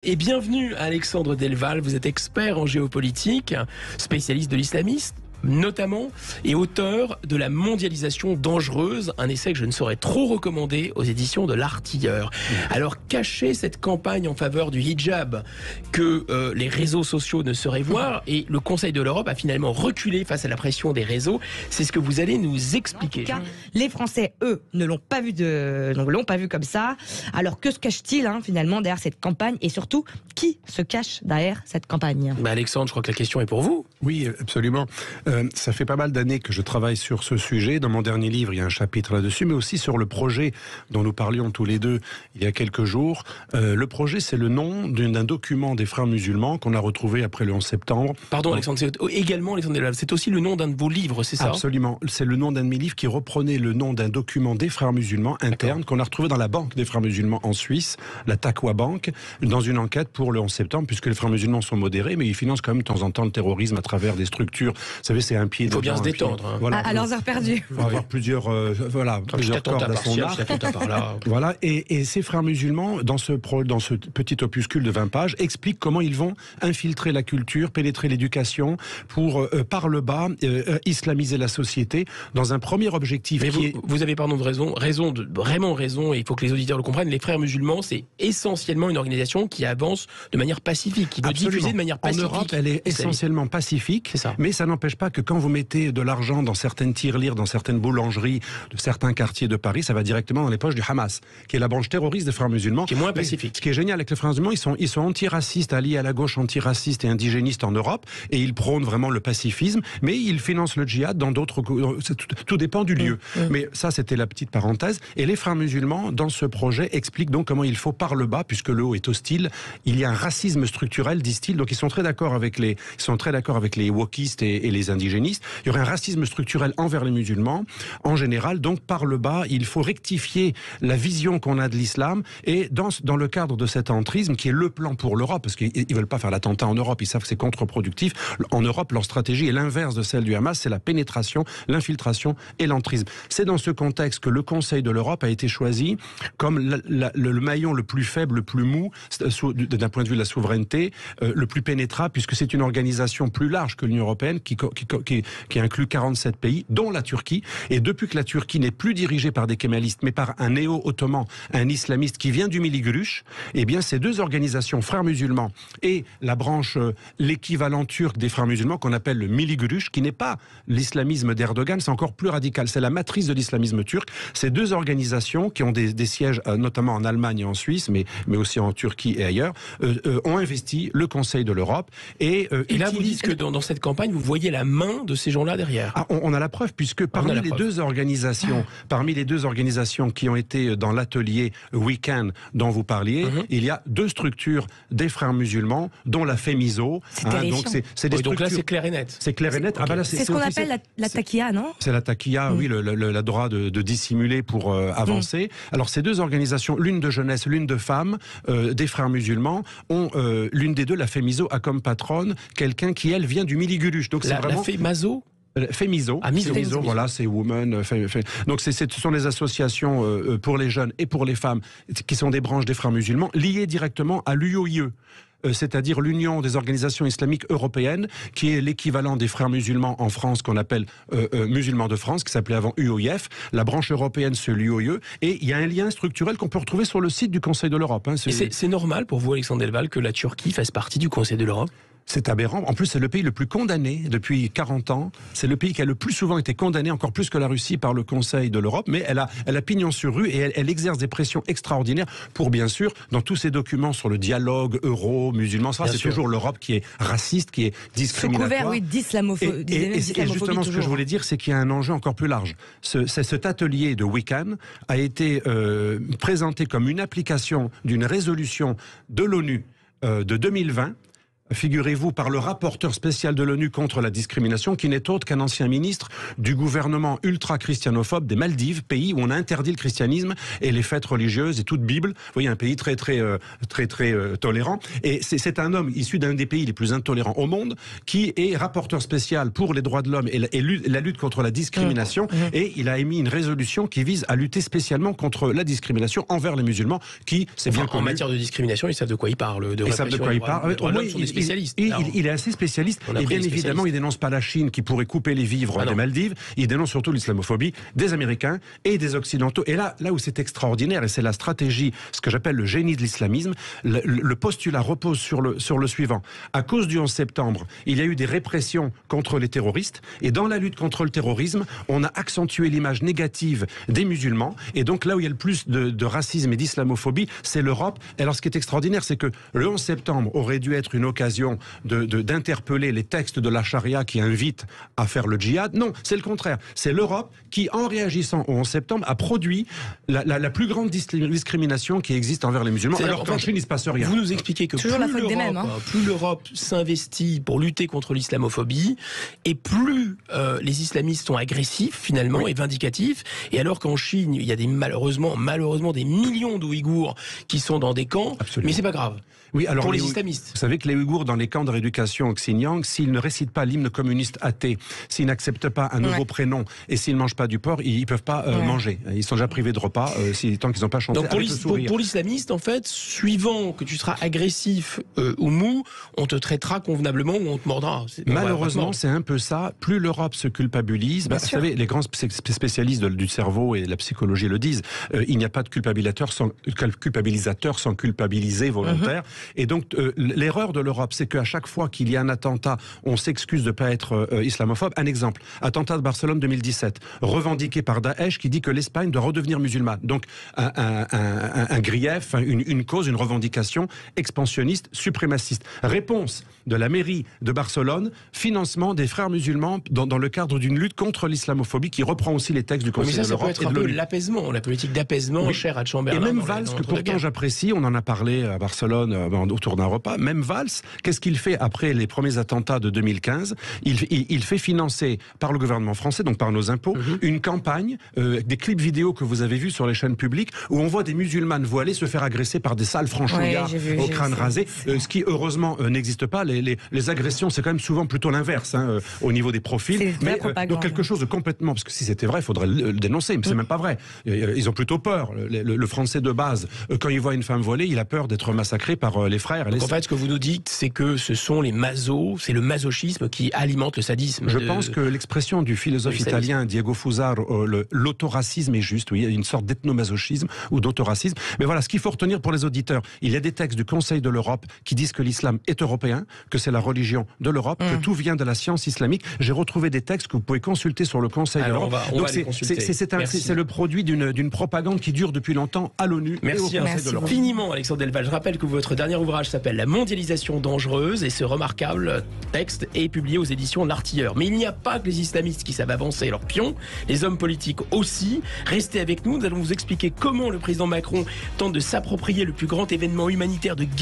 Et bienvenue Alexandre Delval, vous êtes expert en géopolitique, spécialiste de l'islamisme notamment, et auteur de La mondialisation dangereuse, un essai que je ne saurais trop recommander aux éditions de l'Artilleur. Alors cacher cette campagne en faveur du hijab que les réseaux sociaux ne sauraient voir, et le Conseil de l'Europe a finalement reculé face à la pression des réseaux, c'est ce que vous allez nous expliquer. En tout cas, les Français, eux, ne l'ont pas vu comme ça. Alors que se cache-t-il finalement derrière cette campagne, et surtout, qui se cache derrière cette campagne? Alexandre, je crois que la question est pour vous. Oui, absolument. Ça fait pas mal d'années que je travaille sur ce sujet. Dans mon dernier livre, il y a un chapitre là-dessus, mais aussi sur le projet dont nous parlions tous les deux il y a quelques jours. Le projet, c'est le nom d'un document des frères musulmans qu'on a retrouvé après le 11 septembre. Pardon Alexandre, c'est également Alexandre Delval, c'est aussi le nom d'un de vos livres, c'est ça? Absolument. C'est le nom d'un de mes livres qui reprenait le nom d'un document des frères musulmans interne qu'on a retrouvé dans la banque des frères musulmans en Suisse, la Taqwa Bank, dans une enquête pour le 11 septembre, puisque les frères musulmans sont modérés, mais ils financent quand même de temps en temps le terrorisme à travers des structures. Vous savez, c'est un pied. Il faut bien se détendre. Voilà. À leurs heures perdues. Il faut avoir plusieurs cordes à son arc. Voilà. Et ces frères musulmans, dans ce petit opuscule de 20 pages, expliquent comment ils vont infiltrer la culture, pénétrer l'éducation pour, par le bas, islamiser la société dans un premier objectif. Mais vous avez vraiment raison, et il faut que les auditeurs le comprennent. Les frères musulmans, c'est essentiellement une organisation qui avance de manière pacifique, qui veut diffuser de manière pacifique. En Europe, elle est essentiellement pacifique, mais ça n'empêche pas que quand vous mettez de l'argent dans certaines tirelires, dans certaines boulangeries de certains quartiers de Paris, ça va directement dans les poches du Hamas, qui est la branche terroriste des frères musulmans. Qui est moins pacifique. Ce qui est génial avec les frères musulmans, ils sont antiracistes, alliés à la gauche antiraciste et indigéniste en Europe, et ils prônent vraiment le pacifisme, mais ils financent le djihad dans d'autres... Tout dépend du lieu. Mais ça, c'était la petite parenthèse. Et les frères musulmans, dans ce projet, expliquent donc comment il faut par le bas, puisque le haut est hostile. Il y a un racisme structurel, disent-ils, donc ils sont très d'accord avec les wokistes et les indigénistes. Il y aurait un racisme structurel envers les musulmans, en général. Donc, par le bas, il faut rectifier la vision qu'on a de l'islam. Et dans le cadre de cet entrisme, qui est le plan pour l'Europe, parce qu'ils ne veulent pas faire l'attentat en Europe, ils savent que c'est contre-productif. En Europe, leur stratégie est l'inverse de celle du Hamas, c'est la pénétration, l'infiltration et l'entrisme. C'est dans ce contexte que le Conseil de l'Europe a été choisi comme le maillon le plus faible, le plus mou, d'un point de vue de la souveraineté, le plus pénétrable, puisque c'est une organisation plus large que l'Union européenne, qui inclut 47 pays, dont la Turquie. Et depuis que la Turquie n'est plus dirigée par des kémalistes, mais par un néo-ottoman, un islamiste qui vient du Miligürüş, eh bien, ces deux organisations, frères musulmans, et la branche, l'équivalent turc des frères musulmans, qu'on appelle le Miligürüş, qui n'est pas l'islamisme d'Erdogan, c'est encore plus radical. C'est la matrice de l'islamisme turc. Ces deux organisations, qui ont des sièges notamment en Allemagne et en Suisse, mais aussi en Turquie et ailleurs, ont investi le Conseil de l'Europe. Et là, vous dites que dans cette campagne, vous voyez la main de ces gens-là derrière. On a la preuve, puisque parmi les deux organisations qui ont été dans l'atelier Weekend dont vous parliez, il y a deux structures des frères musulmans, dont la Femiso. Donc là, c'est clair et net. C'est clair et net. Okay. C'est ce qu'on appelle la taquilla, non? C'est la taquilla, oui, le droit de dissimuler pour avancer. Alors, ces deux organisations, l'une de jeunesse, l'une de femmes, des frères musulmans, ont l'une des deux, la Femiso, a comme patronne quelqu'un qui, elle, vient du Miligürüş. Donc c'est vraiment... La Femiso. Femiso, voilà, c'est Women. Donc ce sont des associations pour les jeunes et pour les femmes qui sont des branches des frères musulmans liées directement à l'UOIE. C'est-à-dire l'Union des organisations islamiques européennes, qui est l'équivalent des frères musulmans en France, qu'on appelle musulmans de France, qui s'appelait avant UOIF. La branche européenne, c'est l'UOIE. Et il y a un lien structurel qu'on peut retrouver sur le site du Conseil de l'Europe. C'est normal pour vous, Alexandre Delval, que la Turquie fasse partie du Conseil de l'Europe? C'est aberrant. En plus, c'est le pays le plus condamné depuis 40 ans. C'est le pays qui a le plus souvent été condamné, encore plus que la Russie, par le Conseil de l'Europe. Mais elle a pignon sur rue, et elle exerce des pressions extraordinaires pour, bien sûr, dans tous ces documents sur le dialogue euro-musulman, c'est toujours l'Europe qui est raciste, qui est discriminatoire. Sous couvert, d'islamophobie. Et justement, ce que je voulais dire, c'est qu'il y a un enjeu encore plus large. Cet atelier de Weekend a été présenté comme une application d'une résolution de l'ONU de 2020, figurez-vous, par le rapporteur spécial de l'ONU contre la discrimination, qui n'est autre qu'un ancien ministre du gouvernement ultra-christianophobe des Maldives, pays où on a interdit le christianisme et les fêtes religieuses et toute Bible. Vous voyez, un pays très tolérant. Et c'est un homme issu d'un des pays les plus intolérants au monde, qui est rapporteur spécial pour les droits de l'homme et la lutte contre la discrimination. Et il a émis une résolution qui vise à lutter spécialement contre la discrimination envers les musulmans, qui, c'est bien en matière de discrimination, ils savent de quoi ils parlent. Ils savent de quoi ils parlent. Il est assez spécialiste. Et bien évidemment, il dénonce pas la Chine qui pourrait couper les vivres des Maldives. Il dénonce surtout l'islamophobie des Américains et des Occidentaux. Et là où c'est extraordinaire, et c'est la stratégie, ce que j'appelle le génie de l'islamisme, le postulat repose sur le suivant. À cause du 11 septembre, il y a eu des répressions contre les terroristes. Et dans la lutte contre le terrorisme, on a accentué l'image négative des musulmans. Et donc là où il y a le plus de racisme et d'islamophobie, c'est l'Europe. Et alors ce qui est extraordinaire, c'est que le 11 septembre aurait dû être une occasion d'interpeller les textes de la charia qui invitent à faire le djihad. Non, c'est le contraire. C'est l'Europe qui, en réagissant au 11 septembre, a produit la plus grande discrimination qui existe envers les musulmans, alors qu'en Chine, il ne se passe rien. Vous nous expliquez que plus l'Europe s'investit pour lutter contre l'islamophobie, et plus les islamistes sont agressifs, finalement, et vindicatifs. Et alors qu'en Chine, il y a malheureusement des millions d'Ouïghours qui sont dans des camps, mais c'est pas grave. Oui, alors pour les islamistes. Vous savez que les Ouïghours, dans les camps de rééducation au Xinjiang, s'ils ne récitent pas l'hymne communiste athée, s'ils n'acceptent pas un nouveau prénom et s'ils ne mangent pas du porc, ils ne peuvent pas manger. Ils sont déjà privés de repas tant qu'ils n'ont pas chanté. Donc pour l'islamiste, en fait, suivant que tu seras agressif ou mou, on te traitera convenablement ou on te mordra. Malheureusement, c'est un peu ça. Plus l'Europe se culpabilise, vous savez, les grands spécialistes du cerveau et de la psychologie le disent, il n'y a pas de culpabilisateur sans culpabiliser volontaire. Et donc, l'erreur de l'Europe, c'est qu'à chaque fois qu'il y a un attentat, on s'excuse de ne pas être islamophobe. Un exemple, attentat de Barcelone 2017, revendiqué par Daesh, qui dit que l'Espagne doit redevenir musulmane. Donc, un grief, une cause, une revendication expansionniste, suprémaciste. Réponse de la mairie de Barcelone, financement des frères musulmans dans le cadre d'une lutte contre l'islamophobie, qui reprend aussi les textes du Conseil de l'Europe. Ça peut être un peu l'apaisement, la politique d'apaisement chère à Chamberlain. Et même Valls, que pourtant j'apprécie, on en a parlé à Barcelone autour d'un repas, même Valls, qu'est-ce qu'il fait après les premiers attentats de 2015 ? Il fait financer par le gouvernement français, donc par nos impôts, une campagne, des clips vidéo que vous avez vus sur les chaînes publiques, où on voit des musulmanes voilées se faire agresser par des sales franchouillards au crâne rasé, ce qui heureusement n'existe pas. Les agressions, c'est quand même souvent plutôt l'inverse, au niveau des profils. Donc quelque chose de complètement, parce que si c'était vrai, il faudrait le dénoncer, mais c'est même pas vrai. Ils ont plutôt peur. Le Français de base, quand il voit une femme voilée, il a peur d'être massacré par les frères. Donc en fait, ce que vous nous dites, c'est que ce sont les masos, c'est le masochisme qui alimente le sadisme. Je pense que l'expression du philosophe italien Diego Fusaro, l'autoracisme est juste. Oui, il y a une sorte d'ethnomasochisme ou d'autoracisme. Mais voilà, ce qu'il faut retenir pour les auditeurs, il y a des textes du Conseil de l'Europe qui disent que l'islam est européen, que c'est la religion de l'Europe, que tout vient de la science islamique. J'ai retrouvé des textes que vous pouvez consulter sur le Conseil de l'Europe. Donc c'est le produit d'une propagande qui dure depuis longtemps à l'ONU et au Conseil de l'Europe. Infiniment, Alexandre Delval. Je rappelle que votre dernier ouvrage s'appelle La mondialisation dangereuse et ce remarquable texte est publié aux éditions L'Artilleur. Mais il n'y a pas que les islamistes qui savent avancer leurs pions, les hommes politiques aussi. Restez avec nous, nous allons vous expliquer comment le président Macron tente de s'approprier le plus grand événement humanitaire de gaming